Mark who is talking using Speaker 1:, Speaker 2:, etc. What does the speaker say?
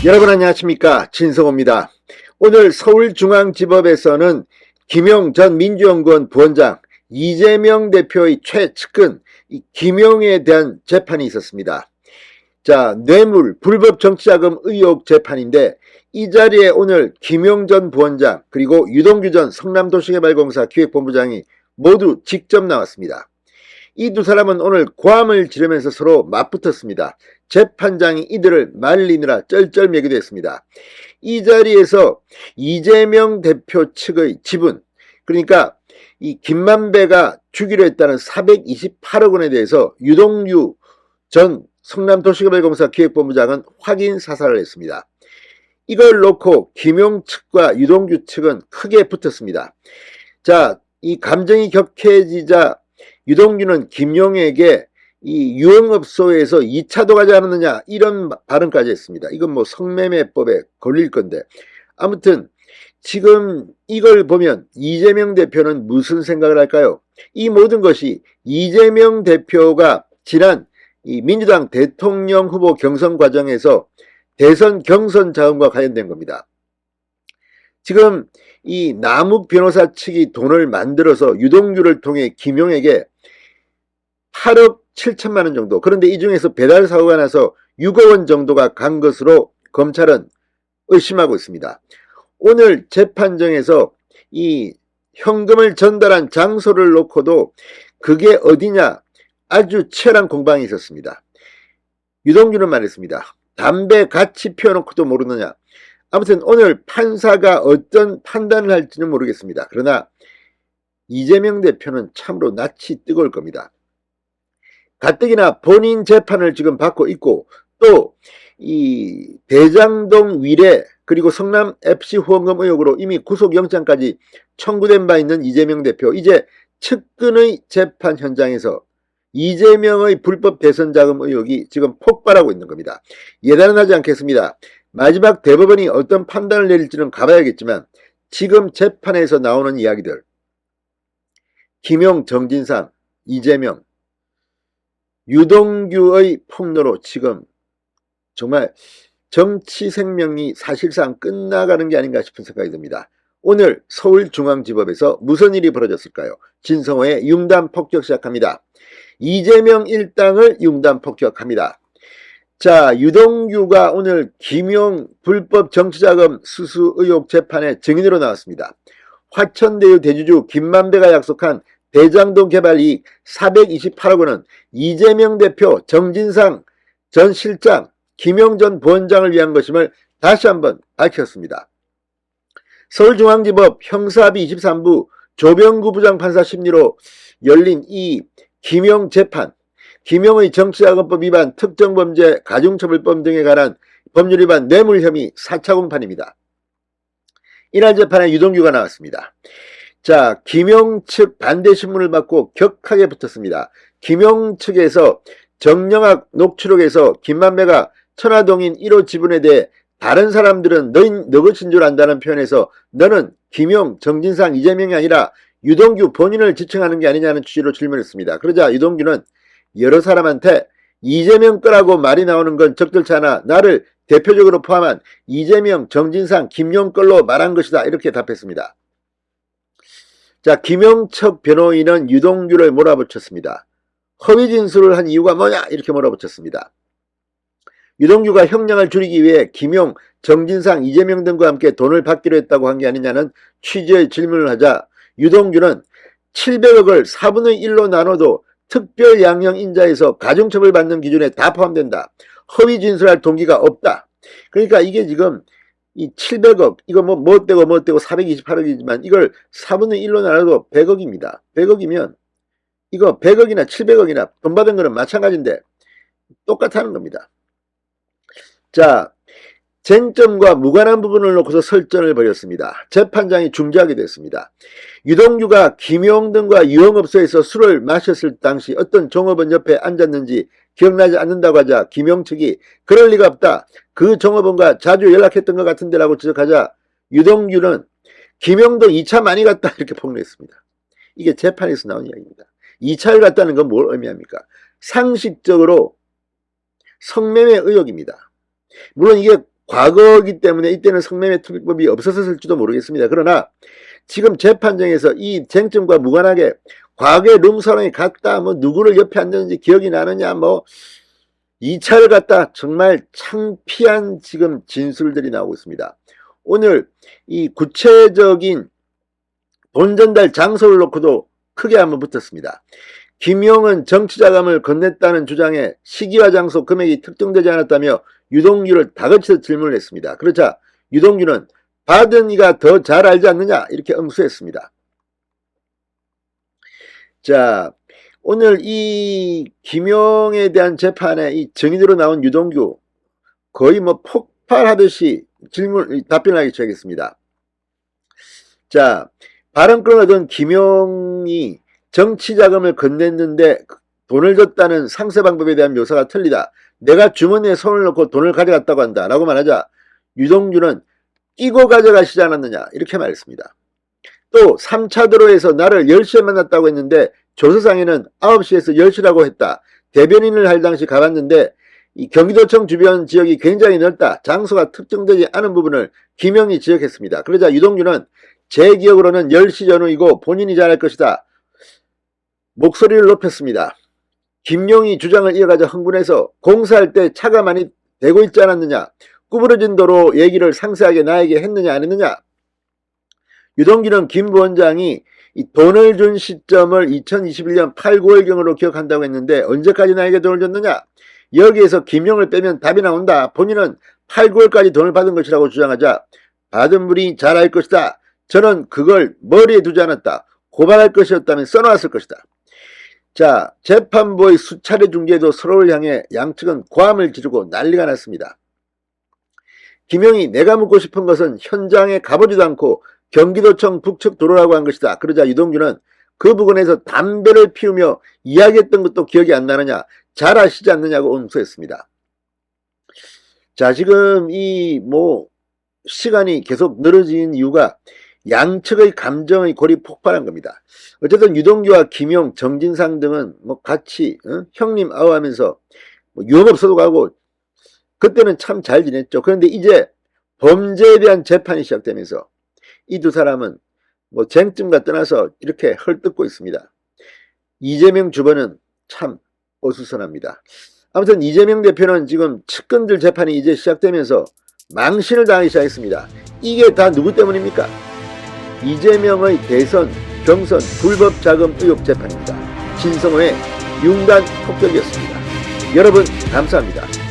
Speaker 1: 여러분 안녕하십니까, 진성호입니다. 오늘 서울중앙지법에서는 김용 전 민주연구원 부원장, 이재명 대표의 최측근 김용에 대한 재판이 있었습니다. 자, 뇌물, 불법 정치자금 의혹 재판인데, 이 자리에 오늘 김용 전 부원장 그리고 유동규 전 성남도시개발공사 기획본부장이 모두 직접 나왔습니다. 이 두 사람은 오늘 고함을 지르면서 서로 맞붙었습니다. 재판장이 이들을 말리느라 쩔쩔매기도 했습니다. 이 자리에서 이재명 대표 측의 지분, 그러니까 이 김만배가 주기로 했다는 428억 원에 대해서 유동규 전 성남도시개발공사 기획본부장은 확인 사살을 했습니다. 이걸 놓고 김용 측과 유동규 측은 크게 붙었습니다. 자, 이 감정이 격해지자 유동규는 김용에게 이 유흥업소에서 2차도 가지 않았느냐 이런 발언까지 했습니다. 이건 뭐 성매매법에 걸릴 건데, 아무튼 지금 이걸 보면 이재명 대표는 무슨 생각을 할까요? 이 모든 것이 이재명 대표가 지난 이 민주당 대통령 후보 경선 과정에서 대선 경선 자금과 관련된 겁니다. 지금 이 남욱 변호사 측이 돈을 만들어서 유동규를 통해 김용에게 8억 7천만 원 정도, 그런데 이 중에서 배달 사고가 나서 6억 원 정도가 간 것으로 검찰은 의심하고 있습니다. 오늘 재판정에서 이 현금을 전달한 장소를 놓고도 그게 어디냐 아주 치열한 공방이 있었습니다. 유동규는 말했습니다. 담배 같이 피워놓고도 모르느냐. 아무튼 오늘 판사가 어떤 판단을 할지는 모르겠습니다. 그러나 이재명 대표는 참으로 낯이 뜨거울 겁니다. 가뜩이나 본인 재판을 지금 받고 있고, 또 이 대장동 위례 그리고 성남 FC 후원금 의혹으로 이미 구속영장까지 청구된 바 있는 이재명 대표, 이제 측근의 재판 현장에서 이재명의 불법 대선 자금 의혹이 지금 폭발하고 있는 겁니다. 예단은 하지 않겠습니다. 마지막 대법원이 어떤 판단을 내릴지는 가봐야겠지만, 지금 재판에서 나오는 이야기들, 김용, 정진상, 이재명, 유동규의 폭로로 지금 정말 정치 생명이 사실상 끝나가는 게 아닌가 싶은 생각이 듭니다. 오늘 서울중앙지법에서 무슨 일이 벌어졌을까요? 진성호의 융단 폭격 시작합니다. 이재명 일당을 융단 폭격합니다. 자, 유동규가 오늘 김용 불법 정치자금 수수 의혹 재판에 증인으로 나왔습니다. 화천대유 대주주 김만배가 약속한 대장동 개발 이익 428억 원은 이재명 대표, 정진상 전 실장, 김용 전 부원장을 위한 것임을 다시 한번 밝혔습니다. 서울중앙지법 형사합의 23부 조병구 부장판사 심리로 열린 이 김용 재판, 김용의 정치자금법 위반, 특정범죄, 가중처벌법 등에 관한 법률 위반 뇌물 혐의 4차 공판입니다. 이날 재판에 유동규가 나왔습니다. 자, 김용 측 반대 신문을 받고 격하게 붙었습니다. 김용 측에서 정영학 녹취록에서 김만배가 천화동인 1호 지분에 대해 다른 사람들은 너 것인 줄 안다는 표현에서 너는 김용, 정진상, 이재명이 아니라 유동규 본인을 지칭하는 게 아니냐는 취지로 질문했습니다. 그러자 유동규는 여러 사람한테 이재명 거라고 말이 나오는 건 적절치 않아 나를 대표적으로 포함한 이재명, 정진상, 김용 걸로 말한 것이다, 이렇게 답했습니다. 자, 김용 측 변호인은 유동규를 몰아붙였습니다. 허위 진술을 한 이유가 뭐냐, 이렇게 몰아붙였습니다. 유동규가 형량을 줄이기 위해 김용, 정진상, 이재명 등과 함께 돈을 받기로 했다고 한 게 아니냐는 취지의 질문을 하자 유동규는 700억을 4분의 1로 나눠도 특별 양형 인자에서 가중처벌 받는 기준에 다 포함된다. 허위 진술할 동기가 없다. 그러니까 이게 지금 이 700억, 이거 뭐 떼고 428억이지만 이걸 4분의 1로 나눠도 100억입니다. 100억이면 이거 100억이나 700억이나 돈 받은 거는 마찬가지인데 똑같다는 겁니다. 자, 쟁점과 무관한 부분을 놓고서 설전을 벌였습니다. 재판장이 중지하게 됐습니다. 유동규가 김용 등과 유흥업소에서 술을 마셨을 당시 어떤 종업원 옆에 앉았는지 기억나지 않는다고 하자 김용 측이 그럴 리가 없다. 그 종업원과 자주 연락했던 것 같은데 라고 지적하자 유동규는 김용도 2차 많이 갔다, 이렇게 폭로했습니다. 이게 재판에서 나온 이야기입니다. 2차를 갔다는 건 뭘 의미합니까? 상식적으로 성매매 의혹입니다. 물론 이게 과거이기 때문에 이때는 성매매 특별법이 없었을지도 모르겠습니다. 그러나 지금 재판정에서 이 쟁점과 무관하게 과거에 룸사롱에 갔다 뭐 누구를 옆에 앉았는지 기억이 나느냐 뭐 2차를 갔다 정말 창피한 지금 진술들이 나오고 있습니다. 오늘 이 구체적인 돈 전달 장소를 놓고도 크게 한번 붙었습니다. 김용은 정치자금을 건넸다는 주장에 시기와 장소 금액이 특정되지 않았다며 유동규를 다그치듯 질문을 했습니다. 그러자 유동규는 받은 이가 더 잘 알지 않느냐 이렇게 응수했습니다. 자, 오늘 이 김용에 대한 재판에 이 증인으로 나온 유동규 거의 뭐 폭발하듯이 답변을 하기 시작했습니다. 자, 발언권을 얻은 김용이 정치자금을 건넸는데 돈을 줬다는 상세 방법에 대한 묘사가 틀리다. 내가 주머니에 손을 넣고 돈을 가져갔다고 한다 라고 말하자 유동규는 끼고 가져가시지 않았느냐 이렇게 말했습니다. 또 3차 도로에서 나를 10시에 만났다고 했는데 조서상에는 9시에서 10시라고 했다. 대변인을 할 당시 가봤는데 이 경기도청 주변 지역이 굉장히 넓다. 장소가 특정되지 않은 부분을 김용이 지적했습니다. 그러자 유동규는 제 기억으로는 10시 전후이고 본인이 잘할 것이다. 목소리를 높였습니다. 김용이 주장을 이어가자 흥분해서 공사할 때 차가 많이 대고 있지 않았느냐. 구부러진 도로 얘기를 상세하게 나에게 했느냐 안 했느냐. 유동규는 김 부원장이 이 돈을 준 시점을 2021년 8, 9월경으로 기억한다고 했는데 언제까지 나에게 돈을 줬느냐. 여기에서 김용을 빼면 답이 나온다. 본인은 8, 9월까지 돈을 받은 것이라고 주장하자 받은 분이 잘 알 것이다. 저는 그걸 머리에 두지 않았다. 고발할 것이었다면 써놓았을 것이다. 자, 재판부의 수차례 중재도 서로를 향해 양측은 고함을 지르고 난리가 났습니다. 김용이 내가 묻고 싶은 것은 현장에 가보지도 않고 경기도청 북측 도로라고 한 것이다. 그러자 유동규는 그 부근에서 담배를 피우며 이야기했던 것도 기억이 안 나느냐. 잘 아시지 않느냐고 응수했습니다. 자, 지금 이 시간이 계속 늘어진 이유가 양측의 감정의 골이 폭발한 겁니다. 어쨌든 유동규와 김용, 정진상 등은 같이 형님 아우하면서 유흥업소도 가고 그때는 참 잘 지냈죠. 그런데 이제 범죄에 대한 재판이 시작되면서 이 두 사람은 쟁점과 떠나서 이렇게 헐뜯고 있습니다. 이재명 주변은 참 어수선합니다. 아무튼 이재명 대표는 지금 측근들 재판이 이제 시작되면서 망신을 당하기 시작했습니다. 이게 다 누구 때문입니까? 이재명의 대선, 경선, 불법 자금 의혹 재판입니다. 신성호의 융단 폭격이었습니다. 여러분 감사합니다.